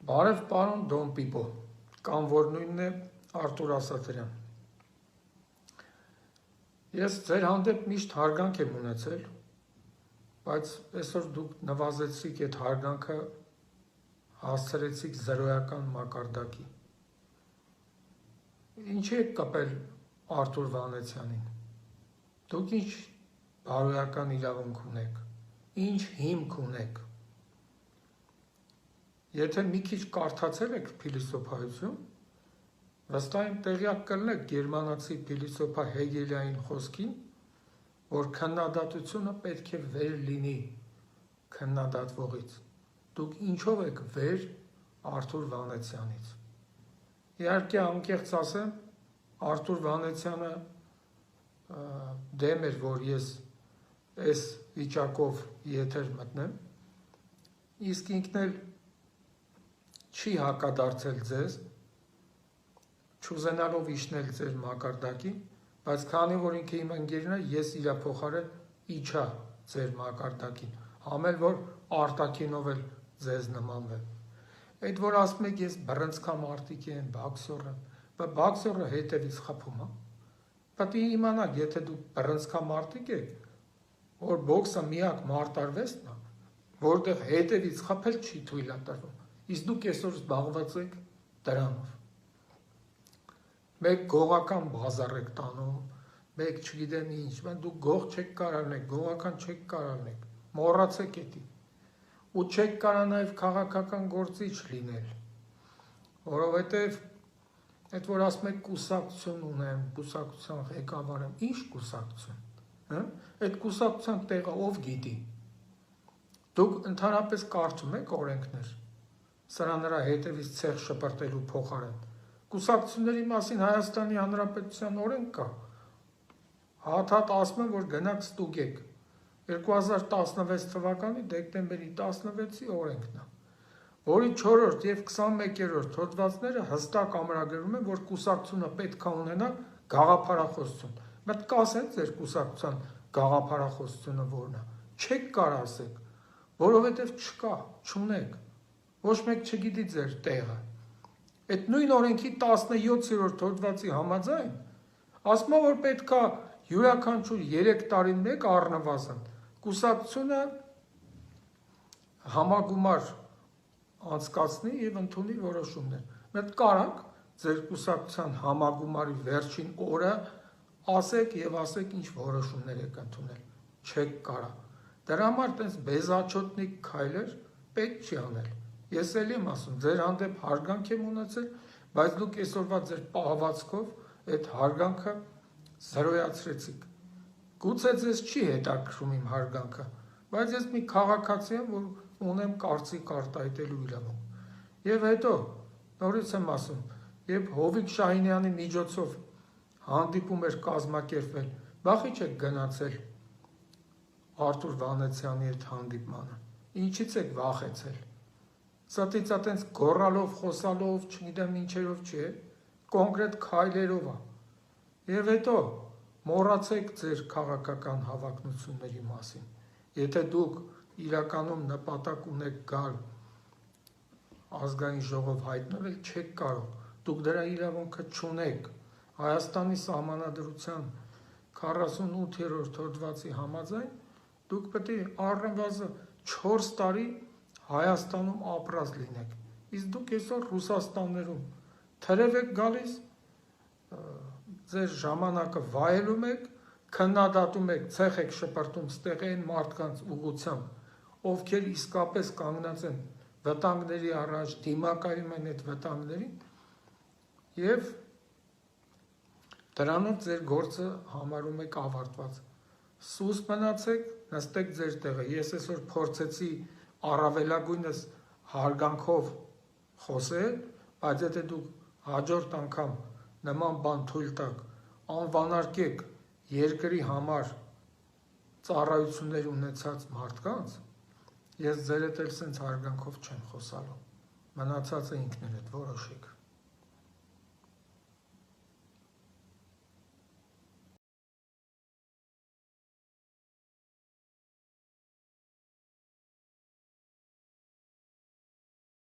Բարև պարոն Դոն Պիպո, կամ որ նույնն է Արտուր Ասատրյան։ Ես ձեր հանդեպ միշտ հարգանք եմ ունեցել, բայց այսօր դուք նվազեցիք այդ հարգանքը հասցրեցիք զրոյական մակարդակի։ Ինչի եք կապել Արտուր Վանեցյանին։ Դուք ինչ բարոյական իրավունք ունեք, ինչ հիմք ունեք։ Եթե մի քիչ կարդացել եք փիլիսոփայություն, վստահ եմ տեղյակ կլինեք գերմանացի փիլիսոփա Հեգելային խոսքին, որ քննադատությունը պետք է վեր լինի քննադատվողից։ Դուք ինչով եք վեր Արտուր Վանեցյանից։ Իհարկե անկեղծ ասեմ, Արտուր Վանեցյանը դեմ էր, որ ես այս վիճակով եթեր մտնեմ, իսկ ինքն էլ չի հակադարձել ձեզ, չուզենալով իջնել ձեր մակարդակին, բայց քանի որ ինքը իմ ընկերն է, ես իր փոխարեն իջա ձեր մակարդակին, համել որ արտաքինով էլ ձեզ նմանվեմ։ Այդ որ ասում եք ես բռնցքամ արտիկ եմ, բոքսեր եմ, բոքսերը հետևից խփում, Պետք է իմանաք, եթե դուք բռնցքամ արտիկ եք, որ բոքսը միակ մարտարվեստն է, որտեղ հետևից խփել չի թույլատրվում։ Իսկ դուք այսօր զբաղված եք դրանով։ Մեկ գողական բազար եք տանում, մեկ չգիտեմ ինչ, դուք գող չեք կարողանեք, գողական չեք կարողանեք, մոռացեք էդի։ Ու չեք կարող նաև քաղաքական գործիչ լինել, որովհետև այդ որ ասում եք կուսակցություն ունեմ, կուսակցության ղեկավար եմ, ինչ կուսակցություն, այդ կուսակցության տեղը ով գիտի։ Դուք ընդհանրապես կարդում եք օրենքներ, սրա նրա հետևից ցեղ շպրտելու փոխարեն։ Կուսակցությունների մասին Հայաստանի Հանրապետության օրենք կա։ Հաթաթ ասում են, որ գնաք ստուգեք։ 2016 թվականի դեկտեմբերի 16-ի օրենքն է, որի 4-րդ եւ 21-րդ հոդվածները հստակ ամրագրում են, որ կուսակցությունը պետք է ունենա գաղափարախոսություն։ Բայց կասեք ձեր կուսակցության գաղափարախոսությունը որն է։ Չեք կարող ասեք, որովհետեւ չկա, չունեք։ Ոչ մեկ չգիտի ձեր տեղը։ Այդ նույն օրենքի 17-րդ հոդվածի համաձայն ասում է, որ պետք է յուրաքանչյուր 3 տարին մեկ առնվազն կուսակցությունը համագումար անցկացնի եւ ընդունի որոշումներ։ Մենք կարանք ձեր կուսակցության համագումարի վերջին օրը ասեք եւ ասեք ինչ որոշումներ եք ընդունել։ Չեք կարող։ Դրա համար տես բեզաչոտնիկ քայլեր պետք չի անել։ Ես էլ եմ ասում, ձեր հանդեպ հարգանք եմ ունեցել, բայց դուք այսօրվա ձեր պահվածքով այդ հարգանքը զրոյացրեցիք։ Գուցե ձեզ չի հետաքրում իմ հարգանքը, բայց ես մի քաղաքացի եմ, որ ունեմ կարծիք արտահայտելու իրավունք։ Եվ հետո նորից եմ ասում, երբ Հովիկ Շահինյանի միջոցով հանդիպում էր կազմակերպվել, բախի չեք գնացել Արտուր Վանեցյանի հետ հանդիպմանը։ Ինչից եք վախեցել։ Սատից այտենց գոռալով, խոսալով, չգիտեմ ինչերով չէ, կոնկրետ քայլերով է։ Եվ հետո մոռացեք ձեր քաղաքական հավակնությունների մասին։ Եթե դուք իրականում նպատակ ունեք գալ ազգային ժողով հայտնվել, չեք կարող, դուք դրա իրավունքը չունեք։ Հայաստանի սահմանադրության 48-րդ հոդվածի համաձայն դուք պետք է առնվազն 4 տարի Հայաստանում ապրած լինեք, իսկ դուք այսօր Ռուսաստաններում թրև եք գալիս, ձեր ժամանակը վայելում եք, քննադատում եք, ցեղ եք շպրտում ստեղային մարդկանց ուղղությամբ, ովքեր իսկապես կանգնած են վտանգների առաջ, դիմակայում են այդ վտանգներին, եւ դրանով ձեր գործը համարում եք ավարտված։ Սուս մնացեք, նստեք ձեր տեղը։ Ես այսօր փորձեցի առավելագույնս հարգանքով խոսել, բայց եթե դուք հաջորդ անգամ նման բան թույլ տաք, անվանարկեք երկրի համար ծառայություններ ունեցած մարդկանց, ես ձեր հետ էլ սենց հարգանքով չեմ խոսալու։ Մնացածը ինքներդ որոշեք։